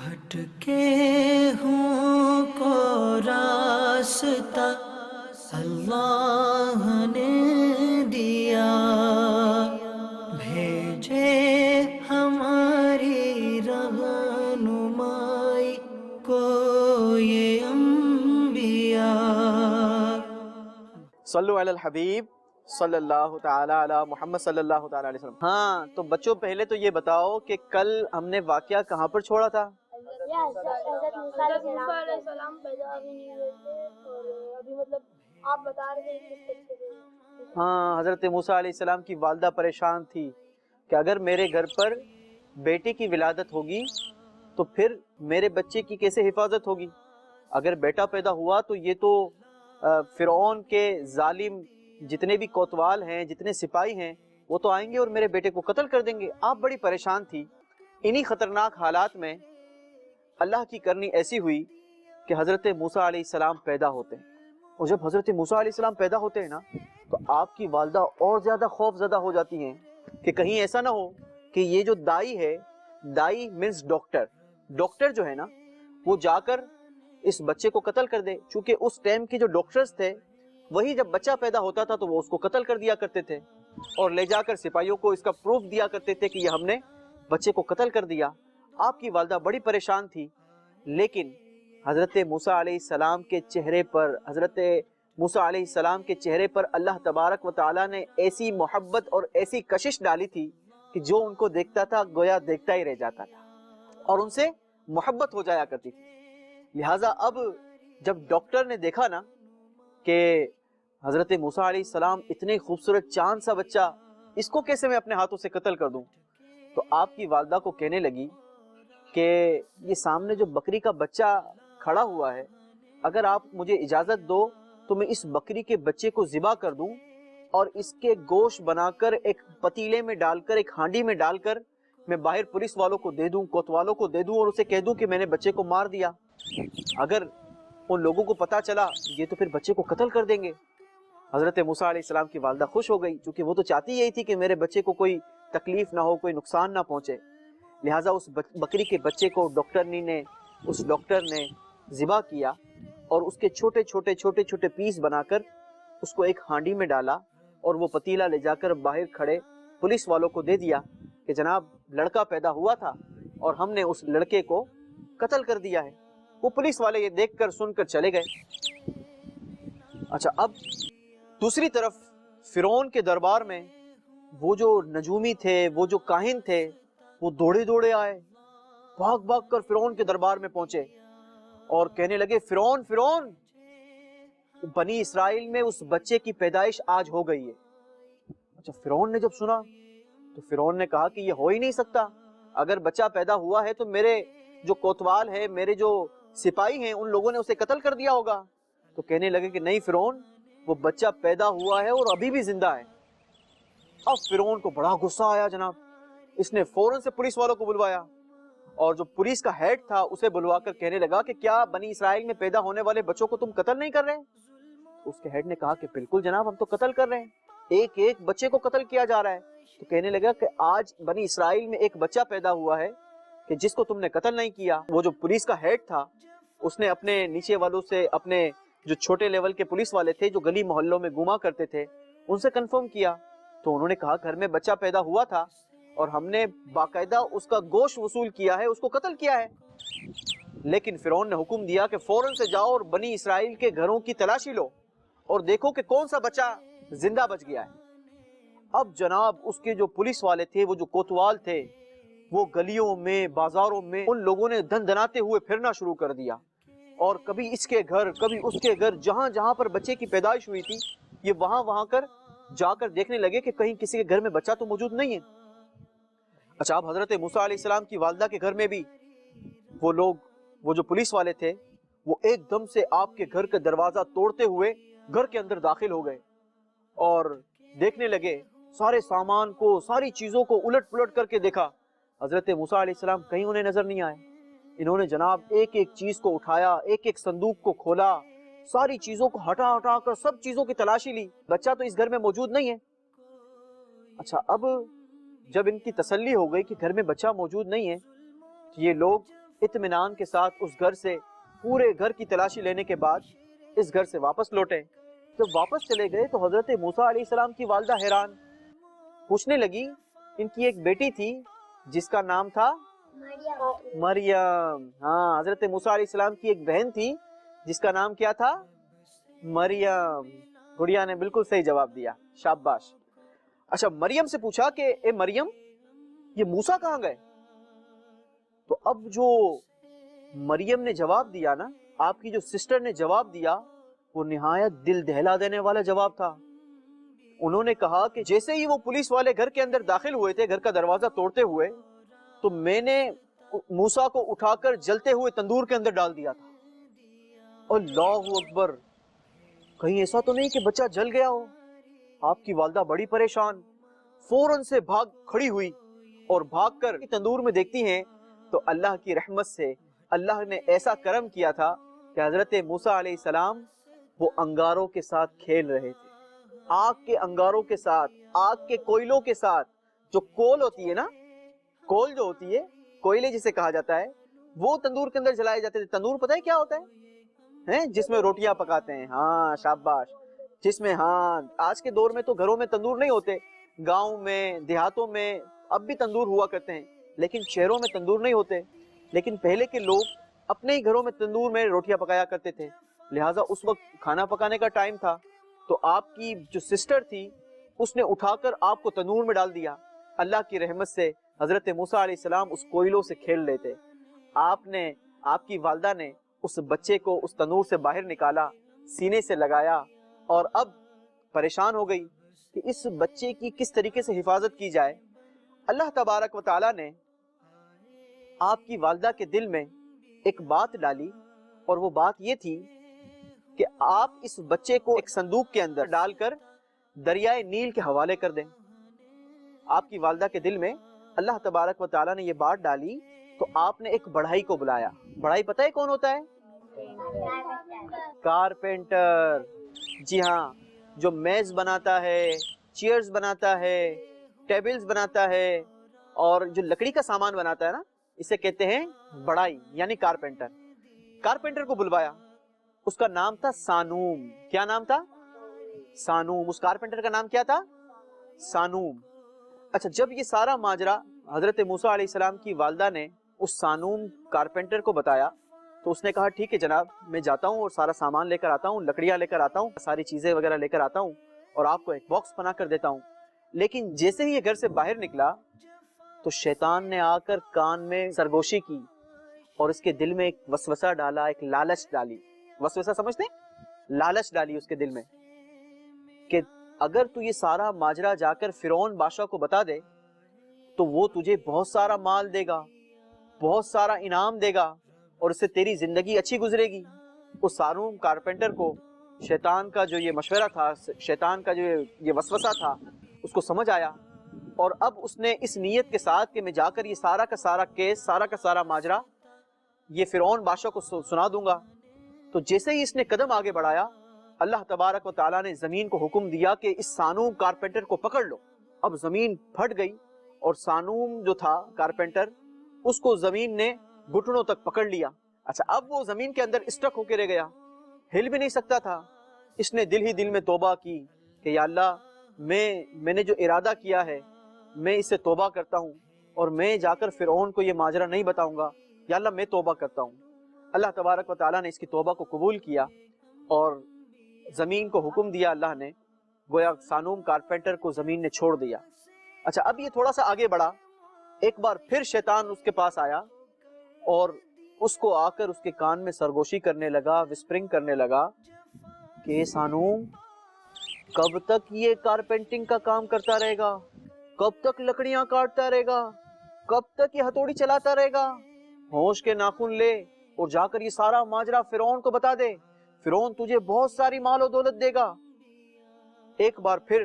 بھٹکے ہوں کو راستہ اللہ نے دیا، بھیجے ہماری رہنمائی کو یہ انبیاء۔ صلو علی الحبیب صلی اللہ تعالی علی محمد صلی اللہ تعالی علیہ وسلم۔ ہاں تو بچوں پہلے تو یہ بتاؤ کہ کل ہم نے واقعہ کہاں پر چھوڑا تھا؟ حضرت موسیٰ علیہ السلام پیدا ابھی نہیں ہوئے تھے، اور ابھی مطلب آپ بتا رہے تھے کس طریقے سے۔ ہاں، حضرت موسیٰ علیہ السلام کی والدہ پریشان تھی کہ اگر میرے گھر پر بیٹے کی ولادت ہوگی تو پھر میرے بچے کی کیسے حفاظت ہوگی؟ اگر بیٹا پیدا ہوا تو یہ تو فرعون کے ظالم جتنے بھی کوتوال ہیں، جتنے سپاہی ہیں، وہ تو آئیں گے اور میرے بیٹے کو قتل کر دیں گے۔ آپ بڑی پریشان تھی۔ انہی خطرناک حالات میں اللہ کی کرنی ایسی ہوئی کہ حضرت موسیٰ علیہ السلام پیدا ہوتے ہیں، اور جب حضرت موسیٰ علیہ السلام پیدا ہوتے ہیں نا تو آپ کی والدہ اور زیادہ خوف زدہ ہو جاتی ہیں کہ کہیں ایسا نہ ہو کہ یہ جو دائی ہے، دائی مینس ڈاکٹر جو ہے نا، وہ جا کر اس بچے کو قتل کر دے، چونکہ اس ٹائم کے جو ڈاکٹرز تھے وہی جب بچہ پیدا ہوتا تھا تو وہ اس کو قتل کر دیا کرتے تھے اور لے جا کر سپاہیوں کو اس کا پروف دیا کرتے تھے کہ یہ ہم نے بچے کو قتل کر دیا۔ آپ کی والدہ بڑی پریشان تھی، لیکن حضرت موسیٰ علیہ السلام کے چہرے پر اللہ تبارک و تعالیٰ نے ایسی محبت اور ایسی کشش ڈالی تھی کہ جو ان کو دیکھتا تھا گویا دیکھتا ہی رہ جاتا تھا اور ان سے محبت ہو جایا کرتی تھی۔ لہٰذا اب جب ڈاکٹر نے دیکھا نا کہ حضرت موسیٰ علیہ السلام اتنے خوبصورت چاند سا بچہ، اس کو کیسے میں اپنے ہاتھوں سے قتل کر دوں، تو آپ کی والدہ کو کہنے لگی کہ یہ سامنے جو بکری کا بچہ کھڑا ہوا ہے، اگر آپ مجھے اجازت دو تو میں اس بکری کے بچے کو ذبح کر دوں اور اس کے گوشت بنا کر ایک پتیلے میں ڈال کر، ایک ہانڈی میں ڈال کر میں باہر پولیس والوں کو دے دوں، کوتوالوں کو دے دوں اور اسے کہہ دوں کہ میں نے بچے کو مار دیا۔ اگر ان لوگوں کو پتا چلا یہ تو پھر بچے کو قتل کر دیں گے۔ حضرت موسیٰ علیہ السلام کی والدہ خوش ہو گئی، چونکہ وہ تو چاہتی یہی تھی کہ میرے بچے کو کوئی تکلیف نہ ہو، کوئی نقصان نہ پہنچے۔ لہٰذا اس بکری کے بچے کو اس ڈاکٹر نے ذبح کیا اور اس کے چھوٹے چھوٹے پیس بنا کر اس کو ایک ہانڈی میں ڈالا اور وہ پتیلا لے جا کر باہر کھڑے پولیس والوں کو دے دیا کہ جناب لڑکا پیدا ہوا تھا اور ہم نے اس لڑکے کو قتل کر دیا ہے۔ وہ پولیس والے یہ دیکھ کر سن کر چلے گئے۔ اچھا، اب دوسری طرف فرعون کے دربار میں وہ جو نجومی تھے، وہ جو کاہن تھے، وہ دوڑے آئے، بھاگ کر فرعون کے دربار میں پہنچے اور کہنے لگے فرعون بنی اسرائیل میں اس بچے کی پیدائش آج ہو گئی ہے۔ اچھا، فرعون نے جب سنا تو فرعون نے کہا کہ یہ ہو ہی نہیں سکتا، اگر بچہ پیدا ہوا ہے تو میرے جو کوتوال ہے، میرے جو سپاہی ہیں، ان لوگوں نے اسے قتل کر دیا ہوگا۔ تو کہنے لگے کہ نہیں فرعون، وہ بچہ پیدا ہوا ہے اور ابھی بھی زندہ ہے۔ اب فرعون کو بڑا غصہ آیا جناب، اس نے فوراً سے پولیس والوں کو بلوایا اور جو پولیس کا ہیڈ تھا اسے بلوا کر کہنے لگا کہ کیا بنی اسرائیل میں پیدا ہونے والے بچوں کو تم قتل نہیں کر رہے؟ اس کے ہیڈ نے کہا کہ بالکل جناب، ہم تو قتل کر رہے ہیں، ایک بچے کو قتل کیا جا رہا ہے۔ تو کہنے لگا کہ آج بنی اسرائیل میں ایک بچہ پیدا ہوا ہے کہ جس کو تم نے قتل نہیں کیا۔ وہ جو پولیس کا ہیڈ تھا اس نے اپنے نیچے والوں سے، اپنے جو چھوٹے لیول کے پولیس والے تھے جو گلی محلوں میں گھوما کرتے تھے، ان سے کنفرم کیا تو انہوں نے کہا گھر میں بچہ پیدا ہوا تھا اور ہم نے باقاعدہ اس کا گوشت وصول کیا ہے، اس کو قتل کیا ہے۔ لیکن فرعون نے حکم دیا کہ فوراً سے جاؤ اور بنی اسرائیل کے گھروں کی تلاشی لو اور دیکھو کہ کون سا بچہ زندہ بچ گیا ہے۔ اب جناب اس کے جو پولیس والے تھے، وہ جو کوتوال تھے، وہ گلیوں میں، بازاروں میں ان لوگوں نے دن دناتے ہوئے پھرنا شروع کر دیا اور کبھی اس کے گھر، کبھی اس کے گھر، جہاں پر بچے کی پیدائش ہوئی تھی یہ وہاں جا کر دیکھنے لگے کہ کہیں کسی کے گھر میں بچہ تو موجود نہیں ہے۔ اچھا، اب حضرت موسیٰ علیہ السلام کی والدہ کے گھر میں بھی وہ جو پولیس والے تھے، وہ ایک دم سے آپ کے گھر کا دروازہ توڑتے ہوئے گھر کے اندر داخل ہو گئے اور دیکھنے لگے سارے سامان کو، ساری چیزوں کو الٹ پلٹ کر کے دیکھا۔ حضرت موسیٰ علیہ السلام کہیں انہیں نظر نہیں آئے۔ انہوں نے جناب ایک چیز کو اٹھایا، ایک صندوق کو کھولا، ساری چیزوں کو ہٹا کر سب چیزوں کی تلاشی لی، بچہ تو اس گھر میں موجود نہیں ہے۔ اچھا، اب جب ان کی تسلی ہو گئی کہ گھر میں بچہ موجود نہیں ہے، تو یہ لوگ اطمینان کے ساتھ اس گھر سے پورے گھر کی تلاشی لینے کے بعد اس گھر سے واپس لوٹے۔ جب واپس چلے گئے تو حضرت موسیٰ علیہ السلام کی والدہ حیران، پوچھنے لگی، ان کی ایک بیٹی تھی جس کا نام تھا مریم۔ ہاں، حضرت موسیٰ علیہ السلام کی ایک بہن تھی جس کا نام کیا تھا؟ مریم۔ گڑیا نے بالکل صحیح جواب دیا، شاباش۔ اچھا، مریم سے پوچھا کہ اے مریم، یہ موسیٰ کہاں گئے؟ تو اب جو مریم نے جواب دیا نا، آپ کی جو سسٹر نے جواب دیا، وہ نہایت دل دہلا دینے والا جواب تھا۔ انہوں نے کہا کہ جیسے ہی وہ پولیس والے گھر کے اندر داخل ہوئے تھے، گھر کا دروازہ توڑتے ہوئے، تو میں نے موسیٰ کو اٹھا کر جلتے ہوئے تندور کے اندر ڈال دیا تھا۔ اللہ اکبر، کہیں ایسا تو نہیں کہ بچہ جل گیا ہو؟ آپ کی والدہ بڑی پریشان، فوراً سے بھاگ کھڑی ہوئی اور بھاگ کر تندور میں دیکھتی ہیں تو اللہ کی رحمت سے اللہ نے ایسا کرم کیا تھا کہ حضرت موسیٰ علیہ السلام وہ انگاروں کے ساتھ کھیل رہے تھے، آگ کے انگاروں کے ساتھ، آگ کے کوئلوں کے ساتھ۔ جو کول ہوتی ہے نا، کول جو ہوتی ہے، کوئلے جسے کہا جاتا ہے، وہ تندور کے اندر جلائے جاتے تھے۔ تندور پتہ ہے کیا ہوتا ہے؟ جس میں روٹیاں پکاتے ہیں۔ ہاں، شاباش، جس میں، ہاں، آج کے دور میں تو گھروں میں تندور نہیں ہوتے، گاؤں میں، دیہاتوں میں اب بھی تندور ہوا کرتے ہیں، لیکن شہروں میں تندور نہیں ہوتے۔ لیکن پہلے کے لوگ اپنے ہی گھروں میں تندور میں روٹیاں پکایا کرتے تھے، لہٰذا اس وقت کھانا پکانے کا ٹائم تھا، تو آپ کی جو سسٹر تھی اس نے اٹھا کر آپ کو تندور میں ڈال دیا۔ اللہ کی رحمت سے حضرت موسیٰ علیہ السلام اس کوئلوں سے کھیل رہے تھے۔ آپ کی والدہ نے اس بچے کو اس تنور سے باہر نکالا، سینے سے لگایا، اور اب پریشان ہو گئی کہ اس بچے کی کس طریقے سے حفاظت کی جائے۔ اللہ تبارک و تعالیٰ نے آپ کی والدہ کے دل میں ایک بات ڈالی، اور وہ بات یہ تھی کہ آپ اس بچے کو ایک صندوق کے اندر ڈال کر دریائے نیل کے حوالے کر دیں۔ آپ کی والدہ کے دل میں اللہ تبارک و تعالیٰ نے یہ بات ڈالی تو آپ نے ایک بڑھائی کو بلایا۔ بڑھائی پتہ ہے کون ہوتا ہے؟ کارپینٹر۔ جی ہاں، جو میز بناتا ہے، چیئرز بناتا ہے، ٹیبلز بناتا ہے، اور جو لکڑی کا سامان بناتا ہے نا، اسے کہتے ہیں بڑھائی، یعنی کارپینٹر۔ کارپینٹر کو بلوایا، اس کا نام تھا سانوم۔ کیا نام تھا؟ سانوم۔ اس کارپینٹر کا نام کیا تھا؟ سانوم۔ اچھا، جب یہ سارا ماجرا حضرت موسیٰ علیہ السلام کی والدہ نے اس سانوم کارپینٹر کو بتایا تو اس نے کہا ٹھیک ہے جناب، میں جاتا ہوں اور سارا سامان لے کر آتا ہوں، لکڑیاں لے کر آتا ہوں، ساری چیزیں وغیرہ لے کر آتا ہوں، اور آپ کو ایک باکس بنا کر دیتا ہوں۔ لیکن جیسے ہی یہ گھر سے باہر نکلا تو شیطان نے آ کر کان میں سرگوشی کی اور اس کے دل میں ایک وسوسہ ڈالا، ایک لالچ ڈالی۔ وسوسہ سمجھتے ہیں؟ لالچ ڈالی اس کے دل میں کہ اگر تو یہ سارا ماجرا جا کر فرعون بادشاہ کو بتا دے تو وہ تجھے بہت سارا مال دے گا، بہت سارا انعام دے گا، اور اس سے تیری زندگی اچھی گزرے گی۔ اس سانوم کارپینٹر کو شیطان کا جو یہ مشورہ تھا، شیطان کا جو یہ وسوسہ تھا، اس کو سمجھ آیا، اور اب اس نے اس نیت کے ساتھ کہ میں جا کر یہ سارا کا سارا کیس، سارا کا سارا ماجرا یہ فرعون بادشاہ کو سنا دوں گا۔ تو جیسے ہی اس نے قدم آگے بڑھایا، اللہ تبارک و تعالیٰ نے زمین کو حکم دیا کہ اس سانوم کارپینٹر کو پکڑ لو۔ اب زمین پھٹ گئی اور سانوم جو تھا کارپینٹر، اس کو زمین نے گھٹنوں تک پکڑ لیا۔ اچھا، اب وہ زمین کے اندر اسٹک ہو کے رہ گیا، ہل بھی نہیں سکتا تھا۔ اس نے دل ہی دل میں توبہ کی کہ یا اللہ، میں نے جو ارادہ کیا ہے میں اس سے توبہ کرتا ہوں، اور میں جا کر فرعون کو یہ ماجرا نہیں بتاؤں گا، یا اللہ میں توبہ کرتا ہوں۔ اللہ تبارک و تعالیٰ نے اس کی توبہ کو قبول کیا اور زمین کو حکم دیا، اللہ نے گویا سانوم کارپینٹر کو زمین نے چھوڑ دیا۔ اچھا، اب یہ تھوڑا سا آگے بڑھا، ایک بار پھر شیطان اس کے پاس آیا اور اس کو آ کر اس کے کان میں سرگوشی کرنے لگا، وسپرنگ کرنے لگا کہ سانوم، کب تک یہ کارپینٹنگ کا کام کرتا رہے گا؟ کب تک لکڑیاں کاٹتا رہے گا؟ کب تک یہ ہتھوڑی چلاتا رہے گا؟ ہوش کے ناخن لے اور جا کر یہ سارا ماجرا فرعون کو بتا دے، فرعون تجھے بہت ساری مال و دولت دے گا۔ ایک بار پھر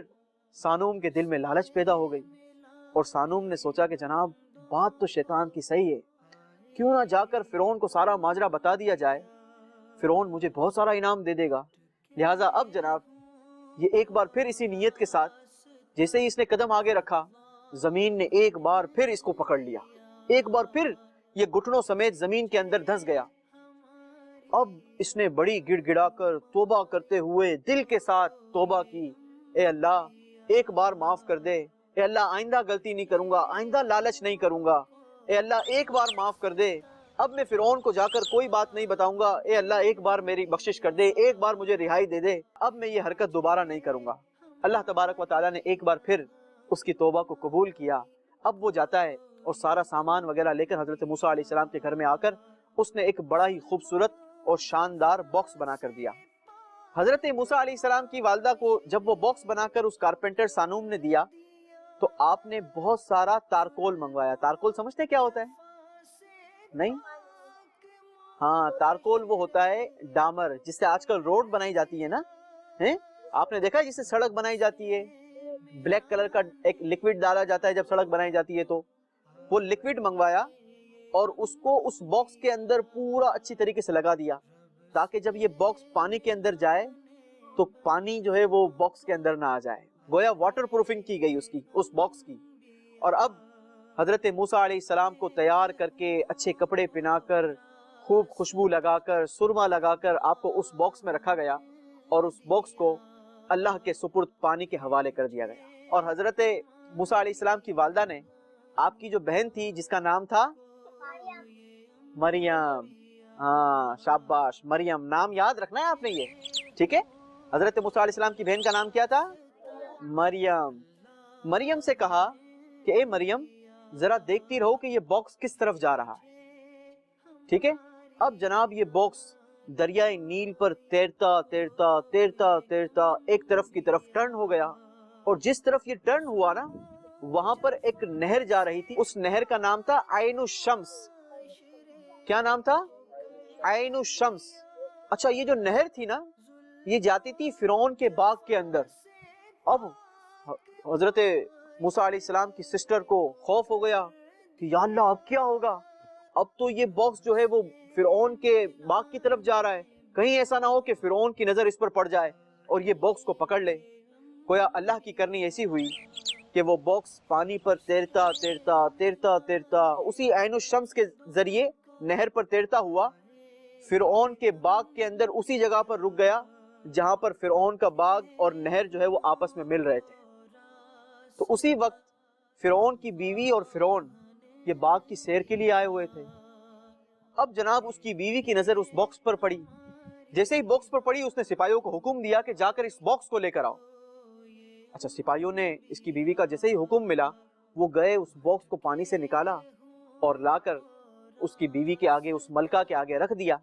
سانوم کے دل میں لالچ پیدا ہو گئی، اور سانوم نے سوچا کہ جناب بات تو شیطان کی صحیح ہے، کیوں نہ جا کر فرعون کو سارا ماجرا بتا دیا جائے، فرعون مجھے بہت سارا انعام دے دے گا۔ لہٰذا اب جناب یہ ایک بار پھر اسی نیت کے ساتھ جیسے ہی اس نے قدم آگے رکھا، زمین نے ایک بار پھر اس کو پکڑ لیا، ایک بار پھر یہ گھٹنوں سمیت زمین کے اندر دھس گیا۔ اب اس نے بڑی گڑ گڑا کر توبہ کرتے ہوئے دل کے ساتھ توبہ کی، اے اللہ ایک بار معاف کر دے، اے اللہ آئندہ غلطی نہیں کروں گا، آئندہ لالچ نہیں کروں گا، اے اللہ ایک بار معاف کر دے، اب میں فرعون کو جا کر کوئی بات نہیں بتاؤں گا، اے اللہ ایک بار میری بخشش کر دے، ایک بار مجھے رہائی دے دے، اب میں یہ حرکت دوبارہ نہیں کروں گا۔ اللہ تبارک و تعالیٰ نے ایک بار پھر اس کی توبہ کو قبول کیا۔ اب وہ جاتا ہے اور سارا سامان وغیرہ لے کر حضرت موسیٰ علیہ السلام کے گھر میں آ کر اس نے ایک بڑا ہی خوبصورت اور شاندار باکس بنا کر دیا۔ حضرت موسیٰ علیہ السلام کی والدہ کو جب وہ باکس بنا کر اس کارپینٹر سانوم نے دیا تو آپ نے بہت سارا تارکول منگوایا۔ تارکول سمجھتے کیا ہوتا ہے؟ نہیں؟ ہاں، تارکول وہ ہوتا ہے ڈامر، جس سے آج کل روڈ بنائی جاتی ہے نا، آپ نے دیکھا ہے جس سے سڑک بنائی جاتی ہے، بلیک کلر کا ایک لکوڈ ڈالا جاتا ہے جب سڑک بنائی جاتی ہے، تو وہ لکوڈ منگوایا اور اس کو اس باکس کے اندر پورا اچھی طریقے سے لگا دیا تاکہ جب یہ باکس پانی کے اندر جائے تو پانی جو ہے وہ باکس کے اندر نہ آ جائے، گویا واٹر پروفنگ کی گئی اس باکس کی۔ اور اب حضرت موسیٰ علیہ السلام کو تیار کر کے اچھے کپڑے پہنا کر خوب خوشبو لگا کر سرما لگا کر آپ کو اس باکس میں رکھا گیا اور اس باکس کو اللہ کے سپرد پانی کے حوالے کر دیا گیا۔ اور حضرت موسیٰ علیہ السلام کی والدہ نے آپ کی جو بہن تھی جس کا نام تھا مریم، ہاں شاباش، مریم نام یاد رکھنا ہے آپ نے یہ، ٹھیک ہے؟ حضرت موسیٰ علیہ السلام کی بہن کا نام کیا تھا؟ مریم۔ مریم سے کہا کہ اے مریم ذرا دیکھتی رہو کہ یہ باکس کس طرف جا رہا ہے، ٹھیک ہے؟ اب جناب یہ باکس دریائے نیل پر تیرتا تیرتا تیرتا تیرتا ایک طرف کی طرف ٹرن ہو گیا، اور جس طرف یہ ٹرن ہوا نا وہاں پر ایک نہر جا رہی تھی، اس نہر کا نام تھا عین الشمس۔ کیا نام تھا؟ عین الشمس۔ اچھا یہ جو نہر تھی نا یہ جاتی تھی فرعون کے باغ کے اندر۔ اب حضرت موسیٰ علیہ السلام کی سسٹر کو خوف ہو گیا کہ یا اللہ اب کیا ہوگا، اب تو یہ باکس جو ہے وہ فرعون کے باغ کی طرف جا رہا ہے، کہیں ایسا نہ ہو کہ فرعون کی نظر اس پر پڑ جائے اور یہ باکس کو پکڑ لے۔ گویا اللہ کی کرنی ایسی ہوئی کہ وہ باکس پانی پر تیرتا تیرتا تیرتا تیرتا اسی عین الشمس کے ذریعے نہر پر تیرتا ہوا فرعون کے باغ کے اندر اسی جگہ پر رک گیا جہاں پر فرعون کا باغ اور نہر جو ہے وہ آپس میں مل رہے تھے۔ تو اسی وقت فرعون کی بیوی اور فرعون یہ باغ کی سیر کے لیے آئے ہوئے تھے۔ اب جناب اس کی بیوی کی نظر اس باکس پر پڑی، جیسے ہی باکس پر پڑی اس نے سپاہیوں کو حکم دیا کہ جا کر اس باکس کو لے کر آؤ۔ اچھا سپاہیوں نے اس کی بیوی کا جیسے ہی حکم ملا وہ گئے اس باکس کو پانی سے نکالا اور لا کر اس کی بیوی کے آگے اس ملکہ کے آگے رکھ دیا۔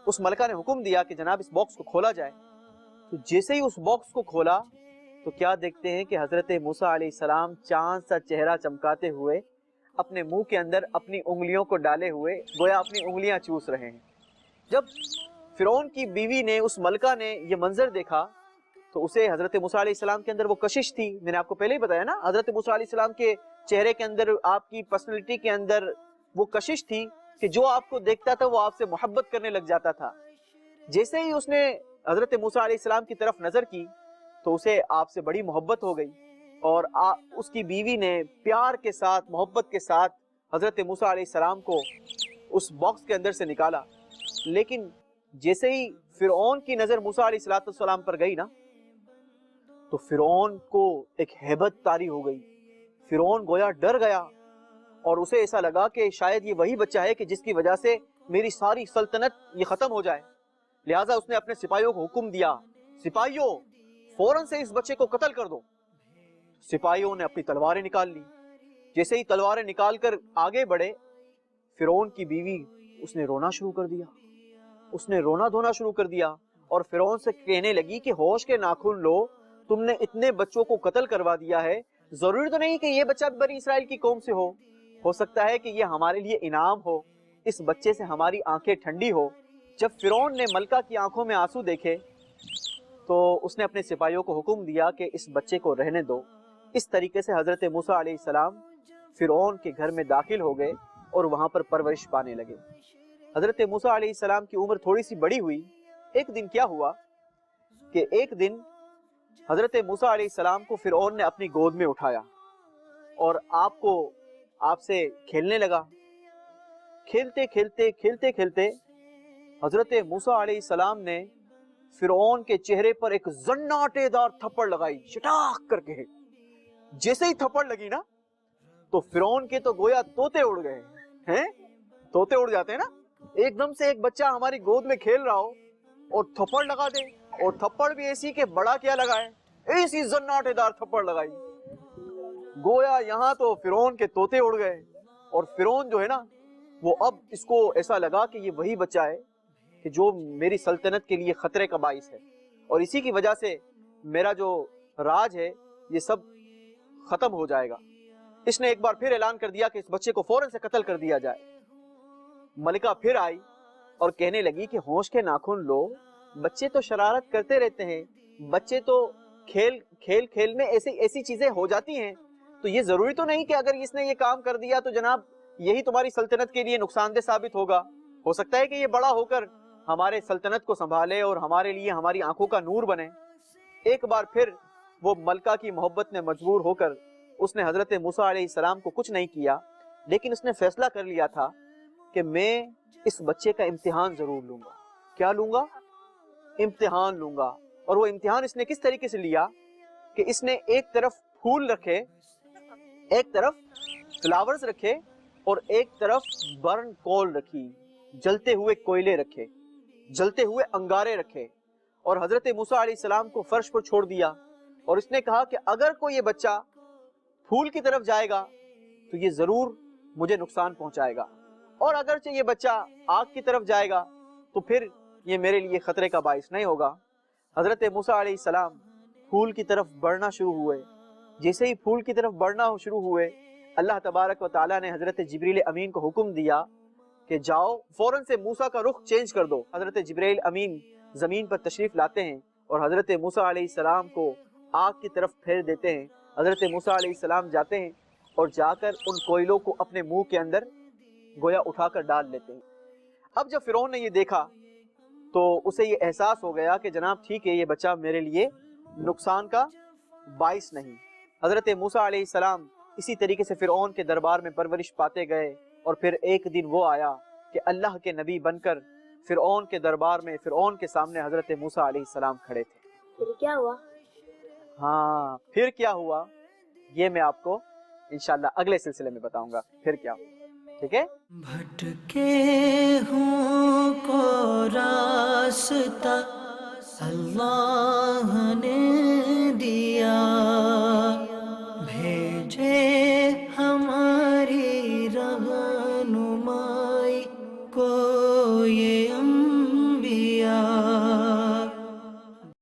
اس ملکہ نے حکم دیا کہ جناب اس باکس کو کھولا جائے۔ تو جیسے ہی اس باکس کو کھولا تو کیا دیکھتے ہیں کہ حضرت موسیٰ علیہ السلام چاند سا چہرہ چمکاتے ہوئے اپنے منہ کے اندر اپنی انگلیوں کو ڈالے ہوئے گویا اپنی انگلیاں چوس رہے ہیں۔ جب فرعون کی بیوی نے اس ملکہ نے یہ منظر دیکھا تو اسے حضرت موسیٰ علیہ السلام کے اندر وہ کشش تھی، میں نے آپ کو پہلے ہی بتایا نا، حضرت موسیٰ علیہ السلام کے چہرے کے اندر آپ کی پرسنالٹی کے اندر وہ کشش تھی کہ جو آپ کو دیکھتا تھا وہ آپ سے محبت کرنے لگ جاتا تھا۔ جیسے ہی اس نے حضرت موسیٰ علیہ السلام کی طرف نظر کی تو اسے آپ سے بڑی محبت ہو گئی، اور اس کی بیوی نے پیار کے ساتھ محبت کے ساتھ حضرت موسیٰ علیہ السلام کو اس باکس کے اندر سے نکالا۔ لیکن جیسے ہی فرعون کی نظر موسیٰ علیہ السلام پر گئی نا تو فرعون کو ایک ہیبت طاری ہو گئی، فرعون گویا ڈر گیا اور اسے ایسا لگا کہ شاید یہ وہی بچہ ہے کہ جس کی وجہ سے میری ساری سلطنت یہ ختم ہو جائے۔ لہٰذا اس نے اپنے سپاہیوں کو حکم دیا، سپاہیوں فوراً سے اس بچے کو قتل کر دو۔ سپاہیوں نے اپنی تلواریں نکال لی، جیسے ہی تلواریں نکال کر آگے بڑھے فرعون کی بیوی اس نے رونا شروع کر دیا، اس نے رونا دھونا شروع کر دیا اور فرعون سے کہنے لگی کہ ہوش کے ناخن لو، تم نے اتنے بچوں کو قتل کروا دیا ہے، ضروری تو نہیں کہ یہ بچہ بنی اسرائیل کی قوم سے ہو سکتا ہے کہ یہ ہمارے لیے انعام ہو، اس بچے سے ہماری آنکھیں ٹھنڈی ہو۔ جب فرعون نے ملکہ کی آنکھوں میں آنسو دیکھے تو اس نے اپنے سپاہیوں کو حکم دیا کہ اس بچے کو رہنے دو۔ اس طریقے سے حضرت موسیٰ علیہ السلام فرعون کے گھر میں داخل ہو گئے اور وہاں پر پرورش پانے لگے۔ حضرت موسیٰ علیہ السلام کی عمر تھوڑی سی بڑی ہوئی۔ ایک دن کیا ہوا کہ ایک دن حضرت موسیٰ علیہ السلام کو فرعون نے اپنی گود میں اٹھایا اور آپ سے کھیلنے لگا۔ کھیلتے کھیلتے حضرت موسیٰ علیہ السلام نے فرعون کے چہرے پر ایک زناٹے دار تھپڑ لگائی، شٹاک کر کے۔ جیسے ہی تھپڑ لگی نا تو فرعون کے تو گویا طوطے اڑ گئے ہیں، طوطے اڑ جاتے ہیں نا، ایک دم سے ایک بچہ ہماری گود میں کھیل رہا ہو اور تھپڑ لگا دے، اور تھپڑ بھی ایسی کہ بڑا کیا لگائے، ایسی زناٹے دار تھپڑ لگائی، گویا یہاں تو فرعون کے طوطے اڑ گئے۔ اور فرعون جو ہے نا وہ اب اس کو ایسا لگا کہ یہ وہی بچہ ہے کہ جو میری سلطنت کے لیے خطرے کا باعث ہے، اور اسی کی وجہ سے میرا جو راج ہے یہ سب ختم ہو جائے گا۔ اس نے ایک بار پھر اعلان کر دیا کہ اس بچے کو فوراً سے قتل کر دیا جائے۔ ملکہ پھر آئی اور کہنے لگی کہ ہوش کے ناخن لو، بچے تو شرارت کرتے رہتے ہیں، بچے تو کھیل میں ایسی چیزیں ہو جاتی ہیں، تو یہ ضروری تو نہیں کہ اگر اس نے یہ کام کر دیا تو جناب یہی تمہاری سلطنت کے لیے نقصان دہ ثابت ہوگا، ہو سکتا ہے کہ یہ بڑا ہو کر ہمارے سلطنت کو سنبھالے اور ہمارے لیے ہماری آنکھوں کا نور بنے۔ ایک بار پھر وہ ملکہ کی محبت میں مجبور ہو کر اس نے حضرت موسیٰ علیہ السلام کو کچھ نہیں کیا، لیکن اس نے فیصلہ کر لیا تھا کہ میں اس بچے کا امتحان ضرور لوں گا۔ کیا لوں گا؟ امتحان لوں گا۔ اور وہ امتحان اس نے کس طریقے سے لیا کہ اس نے ایک طرف پھول رکھے، ایک طرف فلاورز رکھے، اور ایک طرف برن کول رکھی، جلتے ہوئے کوئلے رکھے، جلتے ہوئے انگارے رکھے، اور حضرت موسیٰ علیہ السلام کو فرش پر چھوڑ دیا، اور اس نے کہا کہ اگر کوئی یہ بچہ پھول کی طرف جائے گا تو یہ ضرور مجھے نقصان پہنچائے گا، اور اگرچہ یہ بچہ آگ کی طرف جائے گا تو پھر یہ میرے لیے خطرے کا باعث نہیں ہوگا۔ حضرت موسیٰ علیہ السلام پھول کی طرف بڑھنا شروع ہوئے۔ جیسے ہی پھول کی طرف بڑھنا شروع ہوئے، اللہ تبارک و تعالیٰ نے حضرت جبریل امین کو حکم دیا کہ جاؤ فوراً سے موسیٰ کا رخ چینج کر دو۔ حضرت جبریل امین زمین پر تشریف لاتے ہیں اور حضرت موسیٰ علیہ السلام کو آگ کی طرف پھیر دیتے ہیں۔ حضرت موسیٰ علیہ السلام جاتے ہیں اور جا کر ان کوئلوں کو اپنے منہ کے اندر گویا اٹھا کر ڈال لیتے ہیں۔ اب جب فرعون نے یہ دیکھا تو اسے یہ احساس ہو گیا کہ جناب ٹھیک ہے، یہ بچہ میرے لیے نقصان کا باعث نہیں۔ حضرت موسیٰ علیہ السلام اسی طریقے سے فرعون کے دربار میں پرورش پاتے گئے، اور پھر ایک دن وہ آیا کہ اللہ کے نبی بن کر فرعون کے دربار میں فرعون کے سامنے حضرت موسیٰ علیہ السلام کھڑے تھے۔ پھر کیا ہوا؟ ہاں پھر کیا ہوا یہ میں آپ کو انشاءاللہ اگلے سلسلے میں بتاؤں گا پھر کیا ہوا، ٹھیک ہے؟ بھٹکے ہوں کو راستہ اللہ نے دیا، بھیجے ہماری رہنمائی کو